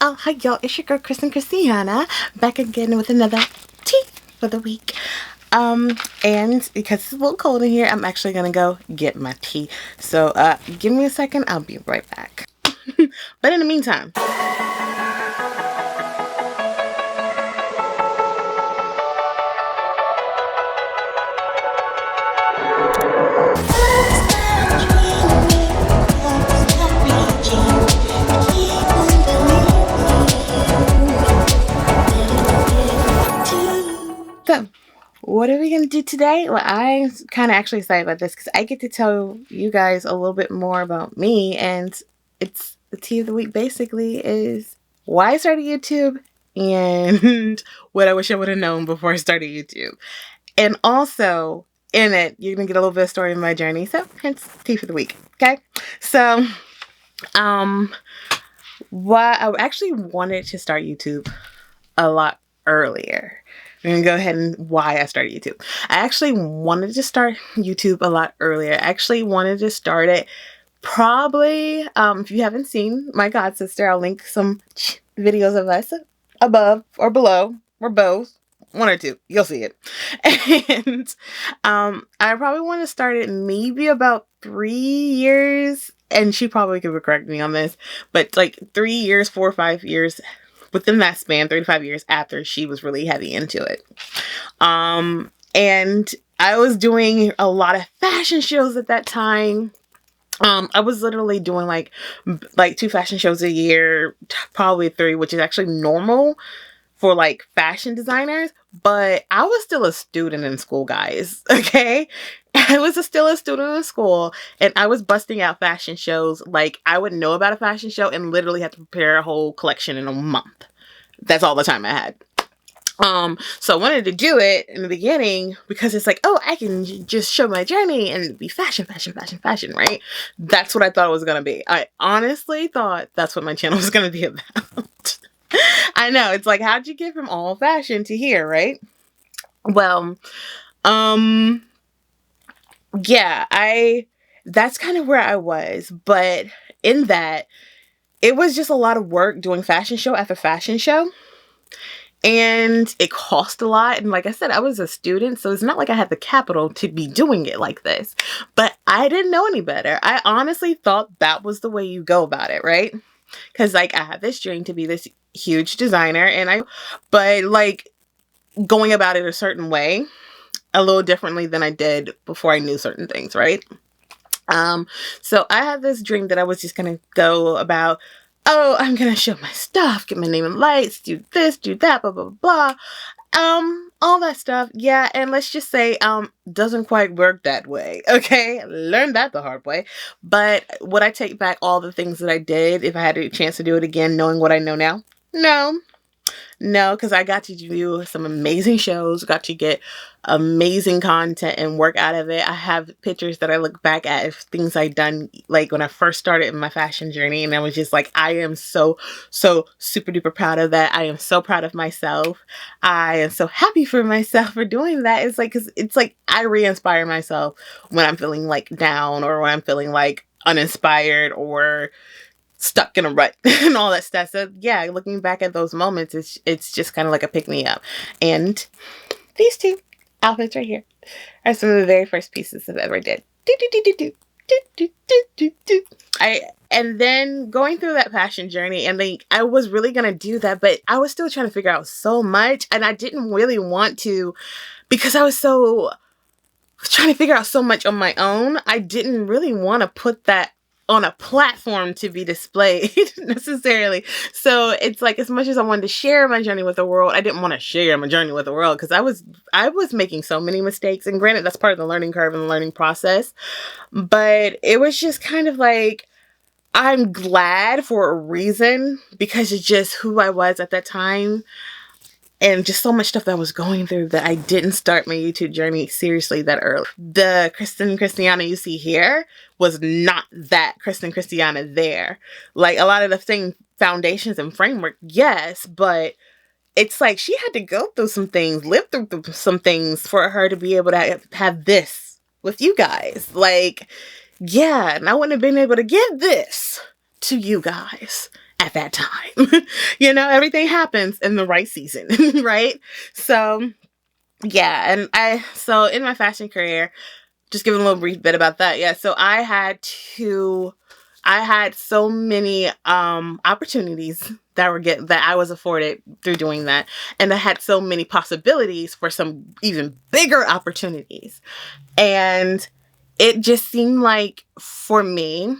Oh, hi y'all, it's your girl Christiana, back again with another tea for the week. And because it's a little cold in here, I'm actually gonna go get my tea. So, give me a second, I'll be right back. But in the meantime, so what are we gonna do today? Well, I'm kind of actually excited about this because I get to tell you guys a little bit more about me, and it's the tea of the week. Basically, is why I started YouTube and what I wish I would have known before I started YouTube, and also in it you're gonna get a little bit of story of my journey. So, hence tea for the week. Okay, so why I actually wanted to start YouTube a lot earlier. I'm going to go ahead and why I started YouTube. I actually wanted to start YouTube a lot earlier. I actually wanted to start it probably, if you haven't seen my god sister, I'll link some videos of us above or below or both. One or two. You'll see it. And I probably want to start it maybe about 3 years. And she probably could correct me on this. But like 3 years, 4 or 5 years within that span, 3 to 5 years after she was really heavy into it. And I was doing a lot of fashion shows at that time. I was literally doing like 2 fashion shows a year, probably 3, which is actually normal for like fashion designers, but I was still a student in school, guys. Okay. I was still a student in school, and I was busting out fashion shows. Like, I would know about a fashion show and literally have to prepare a whole collection in a month. That's all the time I had. So I wanted to do it in the beginning because it's like, oh, I can just show my journey and be fashion, right? That's what I thought it was going to be. I honestly thought that's what my channel was going to be about. I know, it's like, how'd you get from all fashion to here, right? Well, yeah, that's kind of where I was, but in that, it was just a lot of work doing fashion show after fashion show. And it cost a lot. And like I said, I was a student, so it's not like I had the capital to be doing it like this. But I didn't know any better. I honestly thought that was the way you go about it, right? Because like I had this dream to be this huge designer, but like going about it a certain way, a little differently than I did before I knew certain things, right? So I had this dream that I was just gonna go about, oh, I'm gonna show my stuff, get my name in lights, do this, do that, blah, blah, blah. All that stuff. Yeah, and let's just say, doesn't quite work that way. Okay, learned that the hard way. But would I take back all the things that I did if I had a chance to do it again, knowing what I know now? No, because I got to do some amazing shows, got to get amazing content and work out of it. I have pictures that I look back at of things I've done, like when I first started in my fashion journey, and I was just like, I am so super duper proud of that. I am so proud of myself. I am so happy for myself for doing that. It's like, 'cause it's like I re-inspire myself when I'm feeling like down, or when I'm feeling like uninspired or stuck in a rut and all that stuff. So yeah, looking back at those moments, it's just kind of like a pick me up. And these 2 outfits right here are some of the very first pieces I've ever did. And then going through that fashion journey, and like I was really gonna do that, but I was still trying to figure out so much, and I didn't really want to, because I was trying to figure out so much on my own. I didn't really want to put that on a platform to be displayed necessarily. So it's like, as much as I wanted to share my journey with the world, I didn't want to share my journey with the world because I was making so many mistakes. And granted, that's part of the learning curve and the learning process. But it was just kind of like, I'm glad for a reason, because it's just who I was at that time. And just so much stuff that I was going through that I didn't start my YouTube journey seriously that early. The Christiana you see here was not that Christiana there. Like, a lot of the same foundations and framework, yes, but it's like she had to go through some things, live through some things for her to be able to have this with you guys. Like, yeah, and I wouldn't have been able to give this to you guys at that time. Everything happens in the right season, right? So, yeah. So in my fashion career, just giving a little brief bit about that. Yeah. So I had so many opportunities that I was afforded through doing that. And I had so many possibilities for some even bigger opportunities. And it just seemed like, for me,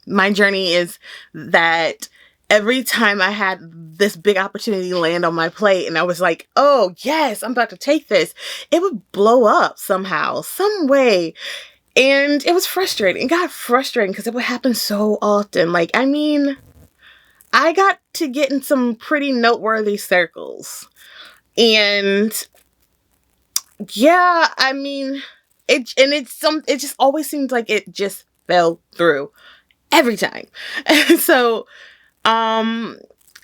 my journey is that every time I had this big opportunity land on my plate and I was like, oh yes, I'm about to take this, it would blow up somehow, some way. And it was frustrating. It got frustrating because it would happen so often. I got to get in some pretty noteworthy circles. And yeah, it just always seems like it just fell through every time. And so, and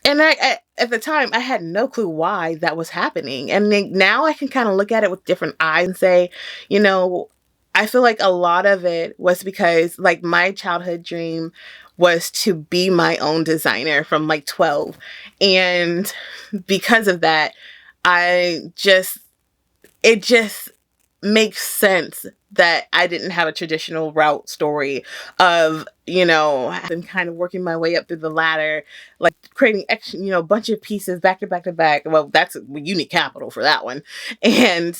at the time, I had no clue why that was happening. And now I can kind of look at it with different eyes and say, I feel like a lot of it was because, like, my childhood dream was to be my own designer from like 12. And because of that, it just makes sense that I didn't have a traditional route story of, I've been kind of working my way up through the ladder, like creating a bunch of pieces back to back to back. Well, you need capital for that one. And,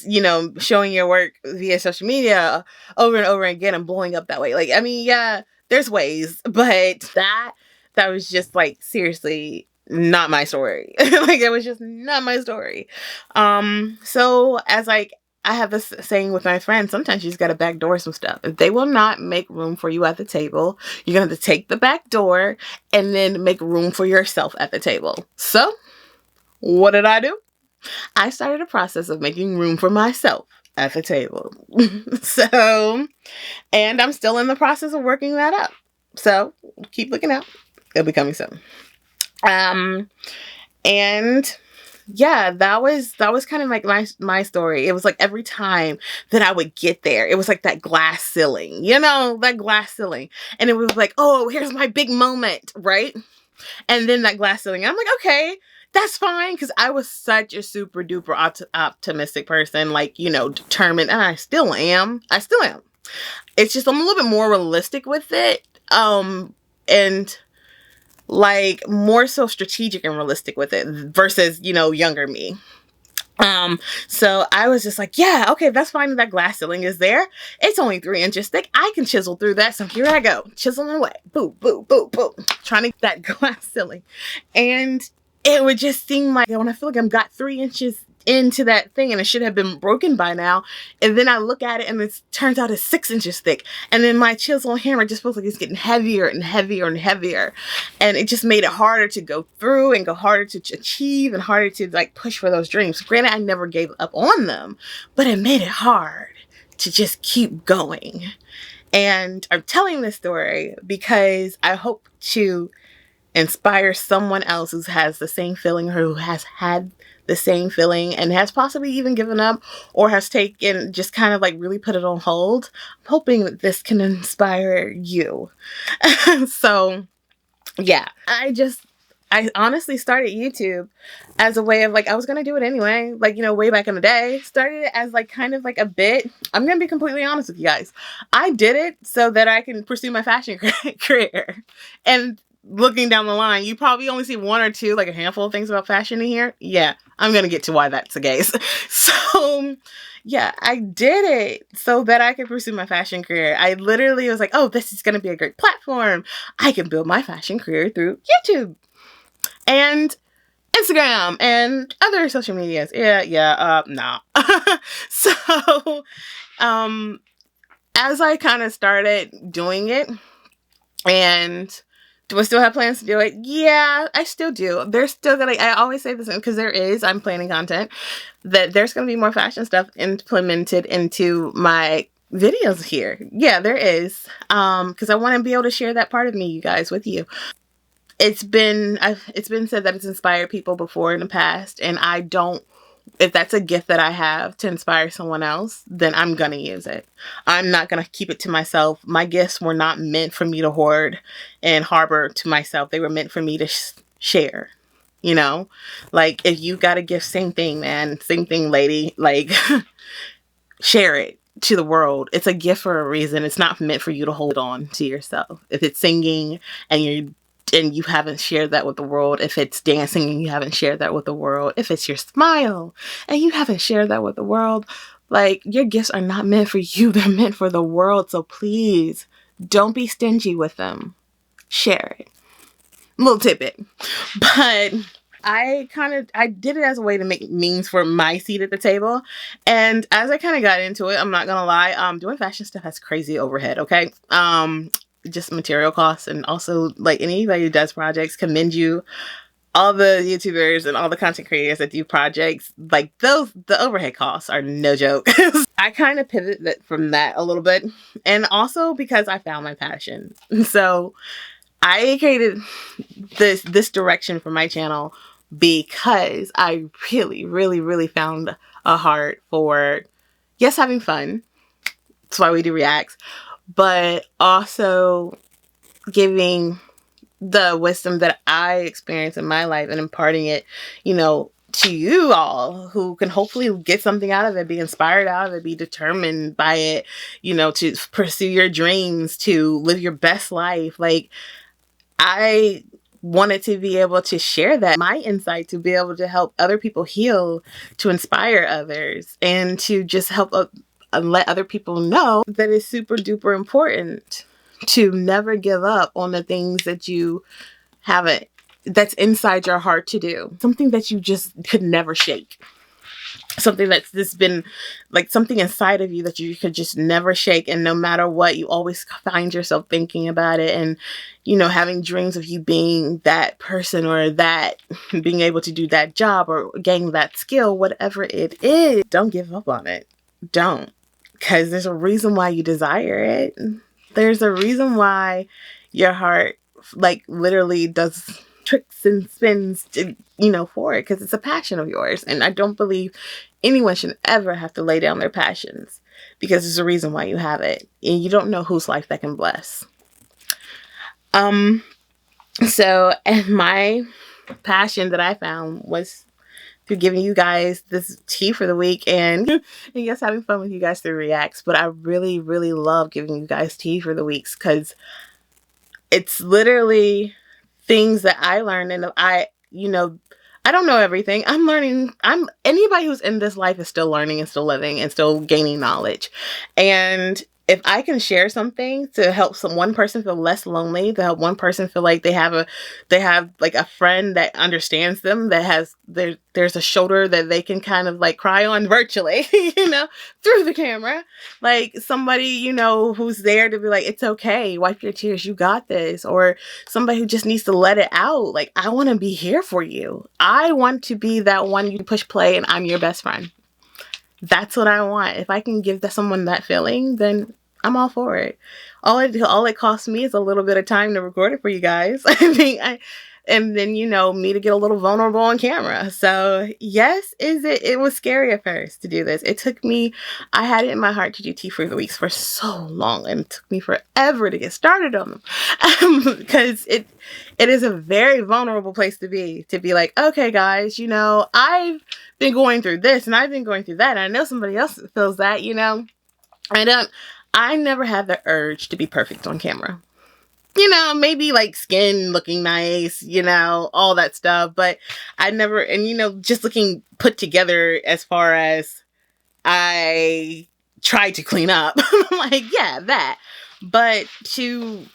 showing your work via social media over and over again and blowing up that way. Yeah, there's ways, but that was just like, seriously, not my story. Like, it was just not my story. So as I have this saying with my friends, sometimes you just got to backdoor some stuff. If they will not make room for you at the table, you're going to have to take the back door and then make room for yourself at the table. So what did I do? I started a process of making room for myself at the table. And I'm still in the process of working that up. So keep looking out. It'll be coming soon. And yeah, that was kind of like my story. It was like every time that I would get there, it was like that glass ceiling, that glass ceiling. And it was like, oh, here's my big moment, right? And then that glass ceiling. I'm like, okay, that's fine. Because I was such a super duper optimistic person, determined. And I still am. It's just I'm a little bit more realistic with it. And like more so strategic and realistic with it versus, younger me. So I was just like, yeah, okay, that's fine. That glass ceiling is there. It's only 3 inches thick. I can chisel through that. So here I go, chiseling away. Boo, boo, boo, boo. Trying to get that glass ceiling. And it would just seem like when I feel like I've got 3 inches into that thing and it should have been broken by now. And then I look at it and it turns out it's 6 inches thick. And then my chisel and hammer just feels like it's getting heavier and heavier and heavier. And it just made it harder to go through and harder to achieve and harder to like push for those dreams. Granted, I never gave up on them, but it made it hard to just keep going. And I'm telling this story because I hope to inspire someone else who has the same feeling or who has had the same feeling and has possibly even given up or has taken, just kind of like really put it on hold. I'm hoping that this can inspire you. So yeah, I honestly started YouTube as a way of like, I was going to do it anyway, way back in the day. Started it as like kind of like a bit. I'm going to be completely honest with you guys. I did it so that I can pursue my fashion career. And looking down the line, you probably only see one or two, like a handful of things about fashion in here. Yeah, I'm going to get to why that's the case. So yeah, I did it so that I could pursue my fashion career. I literally was like, oh, this is going to be a great platform. I can build my fashion career through YouTube and Instagram and other social medias. No. So, as I kind of started doing it, and do I still have plans to do it? Yeah, I still do. There's still gonna, I always say this because I'm planning content, that there's gonna be more fashion stuff implemented into my videos here. Yeah, there is. Because I want to be able to share that part of me, you guys, with you. It's been said that it's inspired people before in the past, and I don't If that's a gift that I have to inspire someone else, then I'm going to use it. I'm not going to keep it to myself. My gifts were not meant for me to hoard and harbor to myself. They were meant for me to share. You know, like if you got a gift, same thing, man. Same thing, lady. Like, share it to the world. It's a gift for a reason. It's not meant for you to hold on to yourself. If it's singing and you haven't shared that with the world, if it's dancing and you haven't shared that with the world, if it's your smile and you haven't shared that with the world, like, your gifts are not meant for you. They're meant for the world. So please don't be stingy with them. Share it. Little tidbit. But I did it as a way to make means for my seat at the table. And as I kind of got into it, I'm not gonna lie, doing fashion stuff has crazy overhead, okay? Just material costs, and also, like, anybody who does projects, commend you. All the YouTubers and all the content creators that do projects, like, the overhead costs are no joke. I kind of pivoted from that a little bit, and also because I found my passion. So I created this direction for my channel because I really, really, really found a heart for, yes, having fun. That's why we do reacts, but also giving the wisdom that I experienced in my life and imparting it, to you all who can hopefully get something out of it, be inspired out of it, be determined by it, to pursue your dreams, to live your best life. Like, I wanted to be able to share that, my insight, to be able to help other people heal, to inspire others, and to just help let other people know that it's super duper important to never give up on the things that you haven't, that's inside your heart to do. Something that you just could never shake. Something that's just been like something inside of you that you could just never shake. And no matter what, you always find yourself thinking about it and, having dreams of you being that person or that being able to do that job or gaining that skill, whatever it is. Don't give up on it. Don't. Because there's a reason why you desire it. There's a reason why your heart, like, literally does tricks and spins to, for it, because it's a passion of yours. And I don't believe anyone should ever have to lay down their passions, because there's a reason why you have it, and you don't know whose life that can bless. And my passion that I found was through giving you guys this tea for the week, and yes, having fun with you guys through reacts. But I really, really love giving you guys tea for the weeks, because it's literally things that I learned, and I don't know everything. I'm learning. Anybody who's in this life is still learning and still living and still gaining knowledge. And if I can share something to help one person feel less lonely, to help one person feel like they have like a friend that understands them, that has there's a shoulder that they can kind of like cry on virtually, through the camera, like somebody, who's there to be like, it's okay, wipe your tears, you got this, or somebody who just needs to let it out. Like, I want to be here for you. I want to be that one you push play and I'm your best friend. That's what I want. If I can give someone that feeling, then I'm all for it. All it costs me is a little bit of time to record it for you guys. And then, me to get a little vulnerable on camera. So yes, it was scary at first to do this. It took me, I had it in my heart to do Tea for the Weeks for so long, and it took me forever to get started on them. Because it is a very vulnerable place to be like, okay guys, I've been going through this and I've been going through that, and I know somebody else feels that, and I never had the urge to be perfect on camera. Maybe like skin looking nice, all that stuff. But I never, and just looking put together as far as I tried to clean up. Like, yeah, that. But I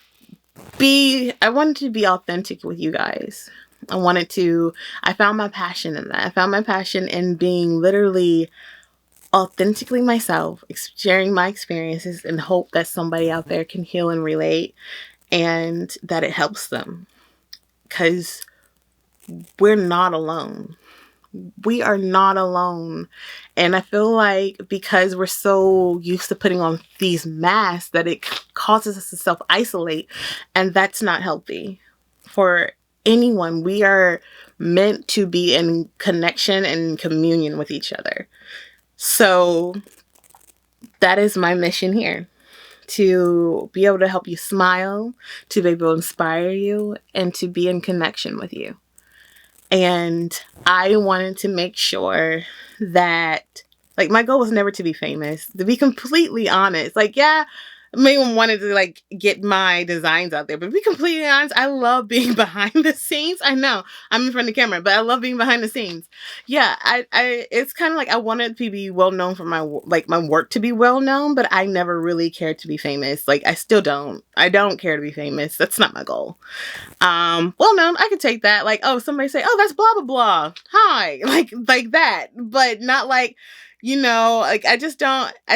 wanted to be authentic with you guys. I found my passion in that. I found my passion in being literally authentically myself, sharing my experiences, and hope that somebody out there can heal and relate, and that it helps them, because we're not alone. We are not alone. And I feel like because we're so used to putting on these masks that it causes us to self-isolate, and that's not healthy for anyone. We are meant to be in connection and communion with each other. So that is my mission here, to be able to help you smile, to be able to inspire you, and to be in connection with you. And I wanted to make sure that, like, my goal was never to be famous, to be completely honest. Like, yeah, maybe wanted to like get my designs out there, but to be completely honest, I love being behind the scenes. I know I'm in front of the camera, but I love being behind the scenes. Yeah, it's kind of like I wanted to be well known for my work to be well known, but I never really cared to be famous. Like, I still don't. I don't care to be famous. That's not my goal. Well known, I could take that. Like, oh, somebody say, oh, that's blah blah blah. Hi, like that, but not like, like I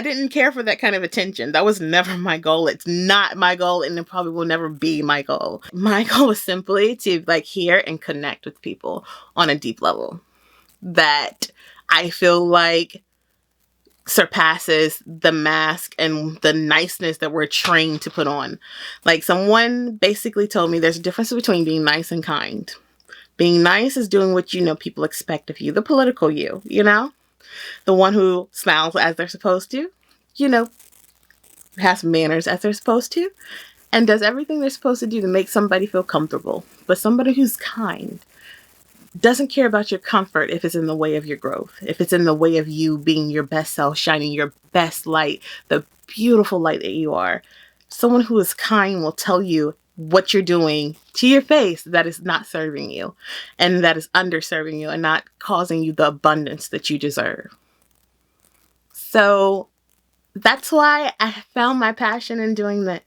didn't care for that kind of attention. That was never my goal. It's not my goal, and it probably will never be my goal. My goal is simply to like hear and connect with people on a deep level that I feel like surpasses the mask and the niceness that we're trained to put on. Like, someone basically told me there's a difference between being nice and kind. Being nice is doing what people expect of you, the political you, the one who smiles as they're supposed to, has manners as they're supposed to, and does everything they're supposed to do to make somebody feel comfortable. But somebody who's kind doesn't care about your comfort if it's in the way of your growth, if it's in the way of you being your best self, shining your best light, the beautiful light that you are. Someone who is kind will tell you what you're doing to your face that is not serving you and that is underserving you and not causing you the abundance that you deserve. So that's why I found my passion in doing this.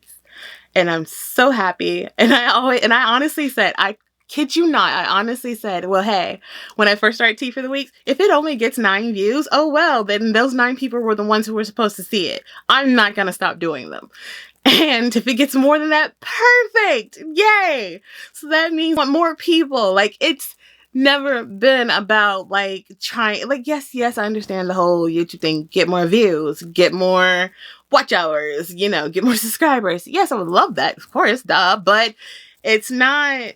And I'm so happy. And I honestly said, I kid you not, I honestly said, well, hey, when I first started Tea for the Weeks, if it only gets 9 views, oh well, then those 9 people were the ones who were supposed to see it. I'm not going to stop doing them. And if it gets more than that, perfect. Yay. So that means I want more people. Like, it's never been about like trying, like, yes, I understand the whole YouTube thing. Get more views, get more watch hours, get more subscribers. Yes, I would love that, of course, duh. But it's not,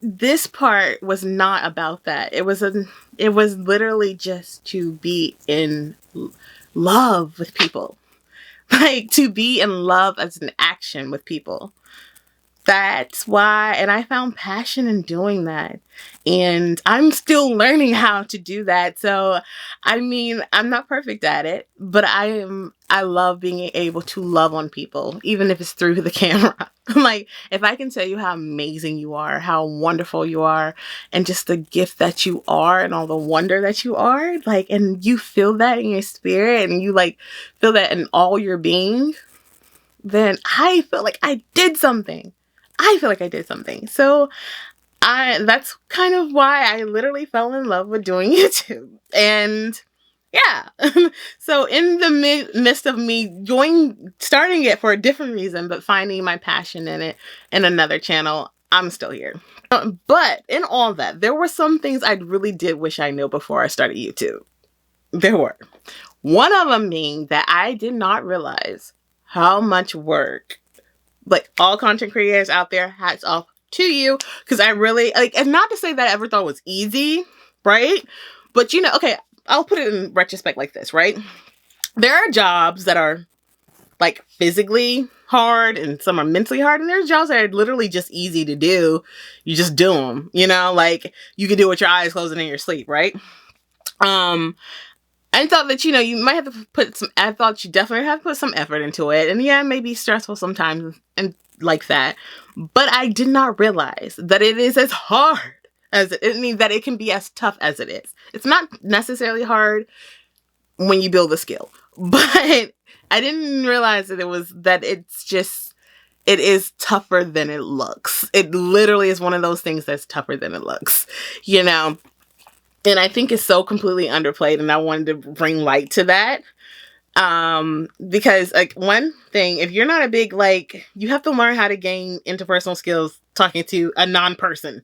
this part was not about that. It was literally just to be in love with people. Like, to be in love as an action with people. That's why, and I found passion in doing that. And I'm still learning how to do that. So, I mean, I'm not perfect at it, but I love being able to love on people, even if it's through the camera. Like, if I can tell you how amazing you are, how wonderful you are, and just the gift that you are and all the wonder that you are, like, and you feel that in your spirit and you like feel that in all your being, then I feel like I did something. So that's kind of why I literally fell in love with doing YouTube. And yeah. So in the midst of me starting it for a different reason, but finding my passion in it in another channel, I'm still here. But in all that, there were some things I really did wish I knew before I started YouTube. There were. One of them being that I did not realize how much work, like, all content creators out there, hats off to you, because I really, like, and not to say that I ever thought it was easy, right? But okay, I'll put it in retrospect like this, right? There are jobs that are like physically hard and some are mentally hard, and there's jobs that are literally just easy to do. You just do them, like you can do it with your eyes closed and in your sleep, right? I thought that, you might have to I thought you definitely have to put some effort into it. And yeah, it may be stressful sometimes and like that. But I did not realize that it is as hard as it, I mean, that it can be as tough as it is. It's not necessarily hard when you build a skill, but I didn't realize that it is tougher than it looks. It literally is one of those things that's tougher than it looks, And I think it's so completely underplayed, and I wanted to bring light to that. Because, like, one thing, if you're not a big, like, you have to learn how to gain interpersonal skills talking to a non-person.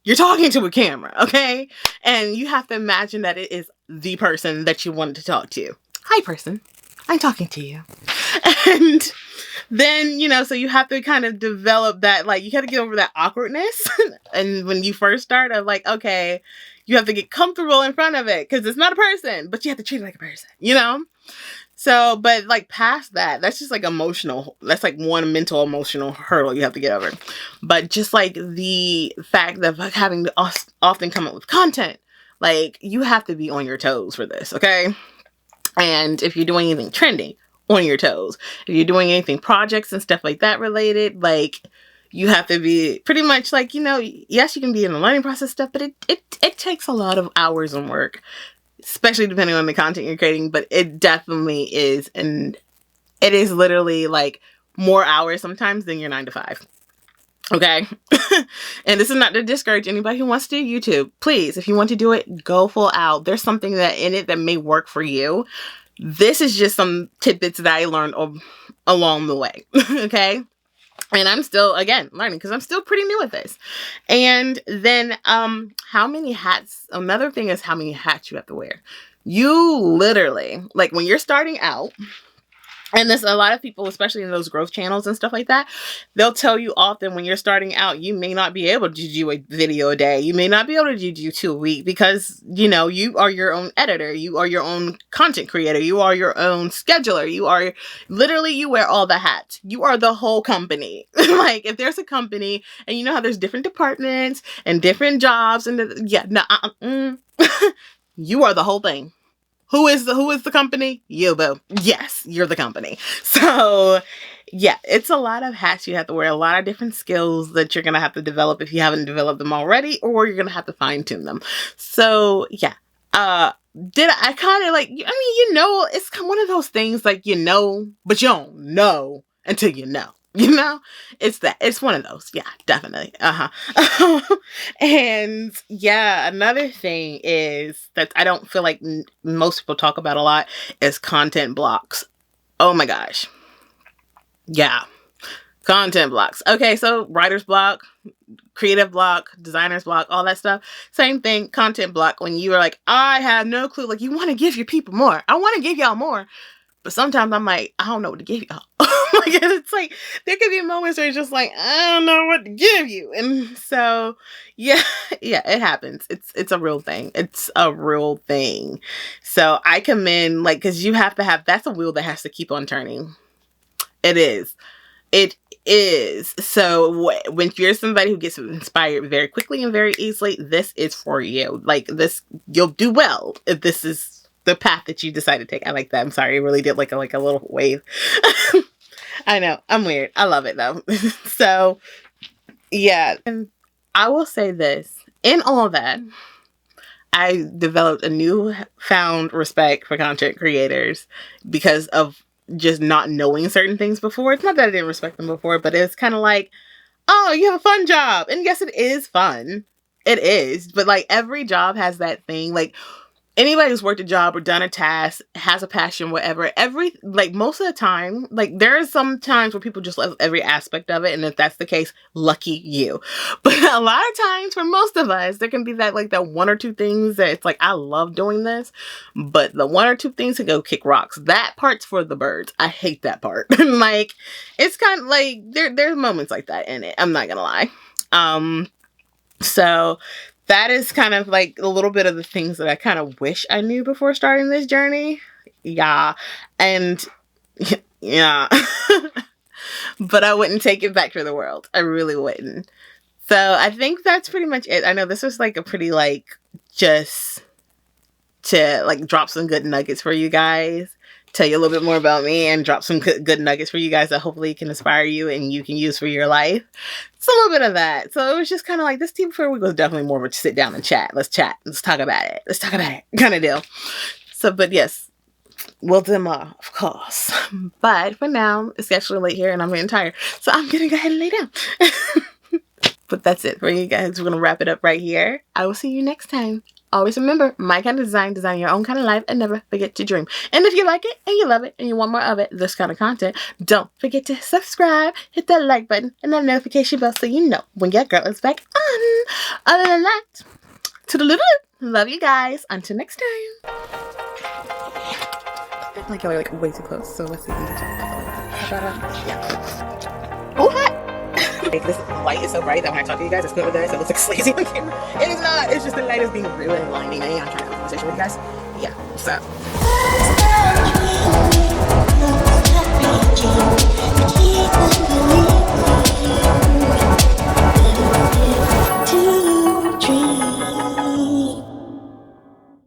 You're talking to a camera, okay? And you have to imagine that it is the person that you wanted to talk to. Hi, person. I'm talking to you. And then, you know, so you have to kind of develop that, like, you got to get over that awkwardness. And when you first start, of like, okay, you have to get comfortable in front of it because it's not a person, but you have to treat it like a person, you know? So, but like past that, that's just like emotional. That's like one mental emotional hurdle you have to get over. But just like the fact of like having to often come up with content, like you have to be on your toes for this, okay? And if you're doing anything trendy, on your toes. If you're doing anything projects and stuff like that related, like you have to be pretty much like, you know, yes, you can be in the learning process stuff, but it takes a lot of hours and work, especially depending on the content you're creating, but it definitely is. And it is literally like more hours sometimes than your 9 to 5. Okay. And this is not to discourage anybody who wants to do YouTube. Please, if you want to do it, go full out. There's something that in it that may work for you. This is just some tidbits that I learned along the way. Okay. And I'm still, again, learning because I'm still pretty new at this. And then, how many hats, another thing is how many hats you have to wear. You literally, like when you're starting out, and there's a lot of people, especially in those growth channels and stuff like that, they'll tell you often when you're starting out, you may not be able to do a video a day. You may not be able to do 2 a week because, you know, you are your own editor. You are your own content creator. You are your own scheduler. You are literally, you wear all the hats. You are the whole company. Like if there's a company and you know how there's different departments and different jobs and you are the whole thing. Who is the company? You, boo. Yes, you're the company. So yeah, it's a lot of hats you have to wear, a lot of different skills that you're going to have to develop if you haven't developed them already, or you're going to have to fine tune them. So yeah, did I kind of like, I mean, you know, it's one of those things like, you know, but you don't know until you know. You know, it's one of those. Yeah, definitely. And yeah, another thing is that I don't feel like most people talk about a lot is content blocks. Oh my gosh. Yeah. Content blocks. Okay. So writer's block, creative block, designer's block, all that stuff. Same thing. Content block. When you are like, I have no clue. Like you want to give your people more. I want to give y'all more. But sometimes I'm like, I don't know what to give y'all. Like, it's like, there could be moments where it's just like, I don't know what to give you. And so, yeah, it happens. It's a real thing. It's a real thing. So I commend, like, because you have to have, that's a wheel that has to keep on turning. It is. It is. So when you're somebody who gets inspired very quickly and very easily, this is for you. Like this, you'll do well if this is the path that you decide to take. I like that. I'm sorry. It really did like a little wave. I know. I'm weird. I love it though. So yeah. And I will say this, in all that, I developed a newfound respect for content creators because of just not knowing certain things before. It's not that I didn't respect them before, but it's kind of like, oh, you have a fun job. And yes, it is fun. It is. But like every job has that thing. Like anybody who's worked a job or done a task, has a passion, whatever, like most of the time, like there are some times where people just love every aspect of it. And if that's the case, lucky you. But a lot of times for most of us, there can be that like that 1 or 2 things that it's like, I love doing this, but the 1 or 2 things to go kick rocks. That part's for the birds. I hate that part. Like, it's kind of like, there's moments like that in it. I'm not gonna lie. So that is kind of like a little bit of the things that I kind of wish I knew before starting this journey. Yeah. And yeah, but I wouldn't take it back for the world. I really wouldn't. So I think that's pretty much it. I know this was like a pretty like just to like drop some good nuggets for you guys, tell you a little bit more about me and drop some good nuggets for you guys that hopefully can inspire you and you can use for your life. It's a little bit of that. So it was just kind of like this Tea Before We was definitely more of a sit down and chat. Let's chat. Let's talk about it. Let's talk about it kind of deal. So, but yes, we'll do more, of course. But for now, it's actually late here and I'm getting tired. So I'm going to go ahead and lay down. But that's it for you guys. We're going to wrap it up right here. I will see you next time. Always remember, my kind of design your own kind of life, and never forget to dream. And if you like it, and you love it, and you want more of it, this kind of content, don't forget to subscribe, hit that like button, and that notification bell so you know when your girl is back on. Other than that, toodaloo, love you guys. Until next time. like y'all are like way too close. So let's see. Yeah. Oh, hi. This light is so bright that when I talk to you guys, it's good with guys. It looks like sleazy on camera. It is not. It's just the light is being really blinding me. I'm trying to have a conversation with you guys. Yeah. So.